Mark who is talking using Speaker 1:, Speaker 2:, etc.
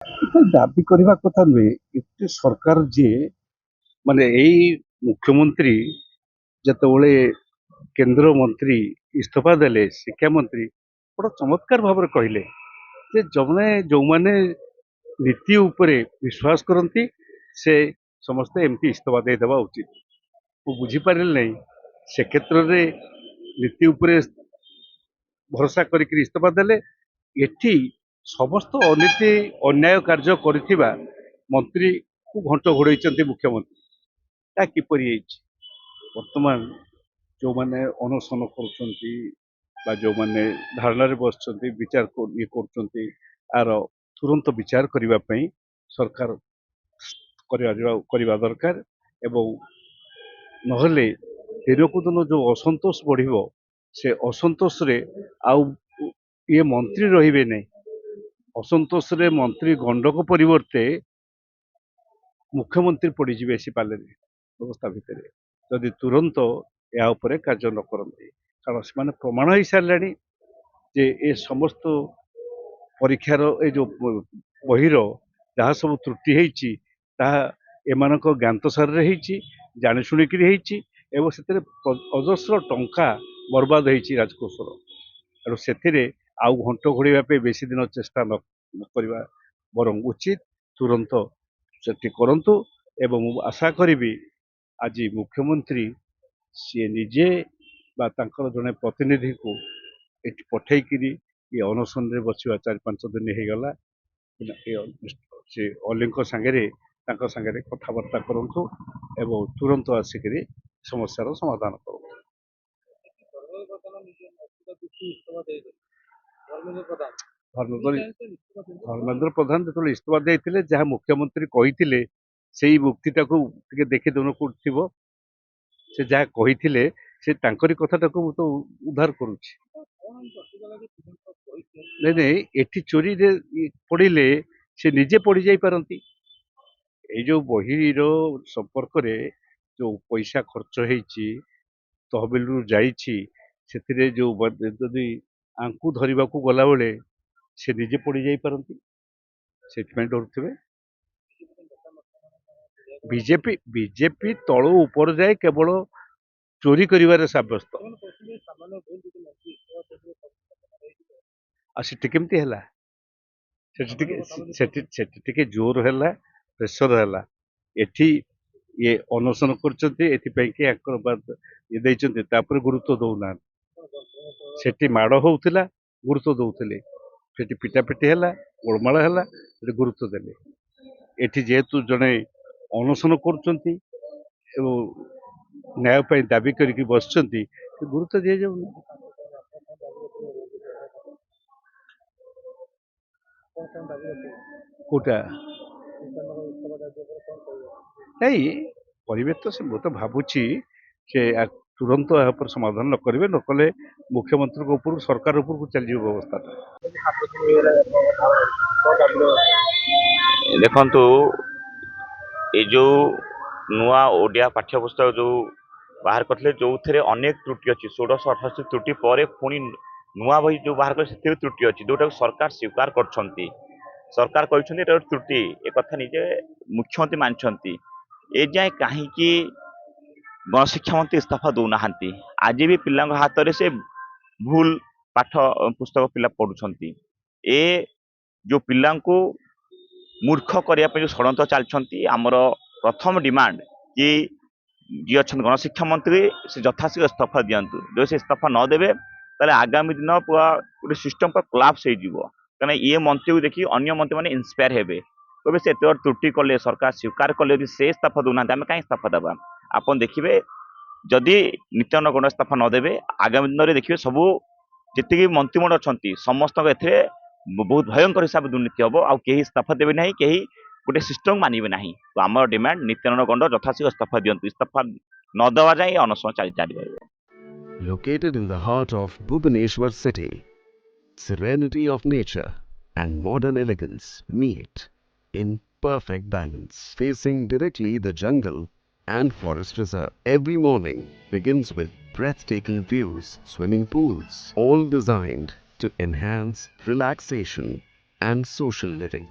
Speaker 1: এটা দাবি କରିବା କଥା ନୁହେଁ। ଏତେ ସରକାର ଯିଏ ମାନେ ଏଇ ମୁଖ୍ୟମନ୍ତ୍ରୀ ଯେତେବେଳେ କେନ୍ଦ୍ରମନ୍ତ୍ରୀ ଇସ୍ତଫା ଦେଲେ, ଶିକ୍ଷାମନ୍ତ୍ରୀ ବଡ଼ ଚମତ୍କାର ଭାବରେ କହିଲେ ଯେ ଯୋଉମାନେ ନୀତି ଉପରେ ବିଶ୍ୱାସ କରନ୍ତି ସେ ସମସ୍ତେ ଏମିତି ଇସ୍ତଫା ଦେଇଦେବା ଉଚିତ। ମୁଁ ବୁଝିପାରିଲି ନାହିଁ ସେ କ୍ଷେତ୍ରରେ ନୀତି ଉପରେ ଭରସା କରିକି ଇସ୍ତଫା ଦେଲେ, ଏଠି ସମସ୍ତ ଅନୀତି ଅନ୍ୟାୟ କାର୍ଯ୍ୟ କରିଥିବା ମନ୍ତ୍ରୀକୁ ଘଣ୍ଟ ଘୋଡେଇଛନ୍ତି ମୁଖ୍ୟମନ୍ତ୍ରୀ। ତା କିପରି ହେଇଛି? ବର୍ତ୍ତମାନ ଯୋଉମାନେ ଅନଶନ କରୁଛନ୍ତି ବା ଯୋଉମାନେ ଧାରଣାରେ ବସିଛନ୍ତି ଇଏ କରୁଛନ୍ତି, ଆର ତୁରନ୍ତ ବିଚାର କରିବା ପାଇଁ ସରକାର କରିବା ଦରକାର। ଏବଂ ନହେଲେ ଦିନକୁ ଦିନ ଯୋଉ ଅସନ୍ତୋଷ ବଢିବ, ସେ ଅସନ୍ତୋଷରେ ଆଉ ଇଏ ମନ୍ତ୍ରୀ ରହିବେ ନାହିଁ। ଅସନ୍ତୋଷରେ ମନ୍ତ୍ରୀ ଗଣ୍ଡକ ପରିବର୍ତ୍ତେ ମୁଖ୍ୟମନ୍ତ୍ରୀ ପଡିଯିବେ ସେ ପାଲରେ ବ୍ୟବସ୍ଥା ଭିତରେ, ଯଦି ତୁରନ୍ତ ଏହା ଉପରେ କାର୍ଯ୍ୟ ନ କରନ୍ତି। କାରଣ ସେମାନେ ପ୍ରମାଣ ହେଇସାରିଲାଣି ଯେ ଏ ସମସ୍ତ ପରୀକ୍ଷାର ଏ ଯୋଉ ବହିର ଯାହା ସବୁ ତ୍ରୁଟି ହେଇଛି ତାହା ଏମାନଙ୍କ ଜ୍ଞାତସାରରେ ହେଇଛି, ଜାଣି ଶୁଣିକିରି ହେଇଛି ଏବଂ ସେଥିରେ ଅଜସ୍ର ଟଙ୍କା ବର୍ବାଦ ହେଇଛି ରାଜକୋଷର। ତେଣୁ ସେଥିରେ ଆଉ ଘଣ୍ଟ ଘୋଡେଇବା ପାଇଁ ବେଶୀ ଦିନ ଚେଷ୍ଟା ନ କରିବା ବରଂ ଉଚିତ। ତୁରନ୍ତ ସେଠି କରନ୍ତୁ ଏବଂ ମୁଁ ଆଶା କରିବି ଆଜି ମୁଖ୍ୟମନ୍ତ୍ରୀ ସିଏ ନିଜେ ବା ତାଙ୍କର ଜଣେ ପ୍ରତିନିଧିଙ୍କୁ ଏଠି ପଠେଇକିରି ଏ ଅନଶନରେ ବସିବା 4-5 ଦିନ ହେଇଗଲା, ସେ ଅଲିଙ୍କ ସାଙ୍ଗରେ ତାଙ୍କ ସାଙ୍ଗରେ କଥାବାର୍ତ୍ତା କରନ୍ତୁ ଏବଂ ତୁରନ୍ତ ଆସିକିରି ସମସ୍ୟାର ସମାଧାନ କରନ୍ତୁ। ଧର୍ମେନ୍ଦ୍ର ପ୍ରଧାନ ଯେତେବେଳେ ଇସ୍ତଫା ଦେଇଥିଲେ, ଯାହା ମୁଖ୍ୟମନ୍ତ୍ରୀ କହିଥିଲେ ସେଇ ମୁକ୍ତିଟାକୁ ଟିକେ ଦେଖିଦଉନ କୋଉଠି ଥିବ। ସେ ଯାହା କହିଥିଲେ ସେ ତାଙ୍କରି କଥାଟାକୁ ମୁଁ ତ ଉଦ୍ଧାର କରୁଛି। ନାଇଁ ନାଇଁ, ଏଠି ଚୋରିରେ ପଡିଲେ ସେ ନିଜେ ପଡି ଯାଇପାରନ୍ତି। ଏଇ ଯୋଉ ବହିର ସମ୍ପର୍କରେ ଯୋଉ ପଇସା ଖର୍ଚ୍ଚ ହେଇଛି, ତହବିଲରୁ ଯାଇଛି, ସେଥିରେ ଯୋଉ ଯଦି ଆଙ୍କୁ ଧରିବାକୁ ଗଲାବେଳେ ସେ ନିଜେ ପଡି ଯାଇପାରନ୍ତି, ସେଥିପାଇଁ ଡରୁଥିବେ। ବିଜେପି ତଳୁ ଉପର ଯାଏ କେବଳ ଚୋରି କରିବାରେ ସାବ୍ୟସ୍ତ। ଆଉ ସେଠି କେମିତି ହେଲା? ସେଠି ଟିକେ ଜୋର ହେଲା, ପ୍ରେସର ହେଲା। ଏଠି ଇଏ ଅନଶନ କରୁଛନ୍ତି, ଏଥିପାଇଁ କି ଇଏ ଦେଇଛନ୍ତି, ତାପରେ ଗୁରୁତ୍ୱ ଦଉନାହାନ୍ତି। ସେଠି ମାଡ ହଉଥିଲା, ଗୁରୁତ୍ୱ ଦଉଥିଲେ। ସେଠି ପିଟାପିଟି ହେଲା, ଗୋଳମାଳ ହେଲା, ସେଠି ଗୁରୁତ୍ୱ ଦେଲେ। ଏଠି ଯେହେତୁ ଜଣେ ଅନଶନ କରୁଛନ୍ତି ଏବଂ ନ୍ୟାୟ ପାଇଁ ଦାବି କରିକି ବସିଛନ୍ତି, ଗୁରୁତ୍ୱ ଦିଆଯାଉନି। କୋଉଟା ନାଇଁ କରିବେ ତ, ସେ ମୁଁ ତ ଭାବୁଛି ସେ ତୁରନ୍ତ ଏହା ଉପରେ ସମାଧାନ ନ କରିବେ, ନ କଲେ ମୁଖ୍ୟମନ୍ତ୍ରୀଙ୍କ ଉପରକୁ ସରକାର ଉପରକୁ ଚାଲିଯିବ ବ୍ୟବସ୍ଥାଟା।
Speaker 2: ଦେଖନ୍ତୁ, ଏ ଯୋଉ ନୂଆ ଓଡ଼ିଆ ପାଠ୍ୟପୁସ୍ତକ ଯୋଉ ବାହାର କରିଥିଲେ, ଯୋଉଥିରେ ଅନେକ ତ୍ରୁଟି ଅଛି, 1688 ତ୍ରୁଟି ପରେ ପୁଣି ନୂଆ ବହି ଯୋଉ ବାହାର କଲେ ସେଥିରେ ତ୍ରୁଟି ଅଛି, ଯୋଉଟାକୁ ସରକାର ସ୍ୱୀକାର କରୁଛନ୍ତି। ସରକାର କହିଛନ୍ତି ଏଟା ଗୋଟେ ତ୍ରୁଟି, ଏ କଥା ନିଜେ ମୁଖ୍ୟମନ୍ତ୍ରୀ ମାନିଛନ୍ତି। ଏ ଯାଏ କାହିଁକି ଗଣଶିକ୍ଷା ମନ୍ତ୍ରୀ ଇସ୍ତଫା ଦଉନାହାନ୍ତି? ଆଜି ବି ପିଲାଙ୍କ ହାତରେ ସେ ଭୁଲ ପାଠ ପୁସ୍ତକ ପିଲା ପଢୁଛନ୍ତି। ଏ ଯୋଉ ପିଲାଙ୍କୁ ମୂର୍ଖ କରିବା ପାଇଁ ଯୋଉ ଷଡ଼ଯନ୍ତ୍ର ଚାଲିଛନ୍ତି, ଆମର ପ୍ରଥମ ଡିମାଣ୍ଡ କି ଯିଏ ଅଛନ୍ତି ଗଣଶିକ୍ଷା ମନ୍ତ୍ରୀ ସେ ଯଥାଶୀଘ୍ର ଇସ୍ତଫା ଦିଅନ୍ତୁ। ଯଦି ସେ ଇସ୍ତଫା ନ ଦେବେ ତାହେଲେ ଆଗାମୀ ଦିନ ପୁରା ଗୋଟେ ସିଷ୍ଟମ ପୁରା କୋଲାପ୍ସ ହେଇଯିବ। କାରଣ ଇଏ ମନ୍ତ୍ରୀକୁ ଦେଖି ଅନ୍ୟ ମନ୍ତ୍ରୀମାନେ ଇନ୍ସପାୟାର ହେବେ, କହିବେ ସେ ଏତେ ବଡ଼ ତ୍ରୁଟି କଲେ, ସରକାର ସ୍ୱୀକାର କଲେ, ଯଦି ସେ ଇସ୍ତଫା ଦଉନାହାନ୍ତି ଆମେ କାହିଁ ଇସ୍ତଫା ଦେବା? ଆପଣ ଦେଖିବେ ଯଦି ନିତ୍ୟାନନ୍ଦ ଗୌଡ଼ ଇସ୍ତଫା ନ ଦେବେ, ଆଗାମୀ ଦିନରେ ଦେଖିବେ ସବୁ ଯେତିକି ମନ୍ତ୍ରୀମଣ୍ଡଳ ଅଛନ୍ତି ସମସ୍ତଙ୍କ ଏଥିରେ ବହୁତ ଭୟଙ୍କର ହିସାବରେ ଦୁର୍ନୀତି ହବ, ଆଉ କେହି ଇସ୍ତଫା ଦେବେ ନାହିଁ, କେହି ଗୋଟେ ସିଷ୍ଟମ ମାନିବେ ନାହିଁ। ତ ଆମର ଡିମାଣ୍ଡ ନିତ୍ୟାନନ୍ଦ ଗୌଡ଼ ଯଥାଶୀଘ୍ର ଇସ୍ତଫା ଦିଅନ୍ତୁ। ଇସ୍ତଫା ନ ଦେବା ଯାଏ ଅନଶନ ଜାରି ରହିବ।
Speaker 3: Located in the heart of Bhubaneswar city, serenity of nature and modern elegance meet in perfect balance, facing directly the jungle and forest reserve. Every morning begins with breathtaking views, swimming pools, all designed to enhance relaxation and social living.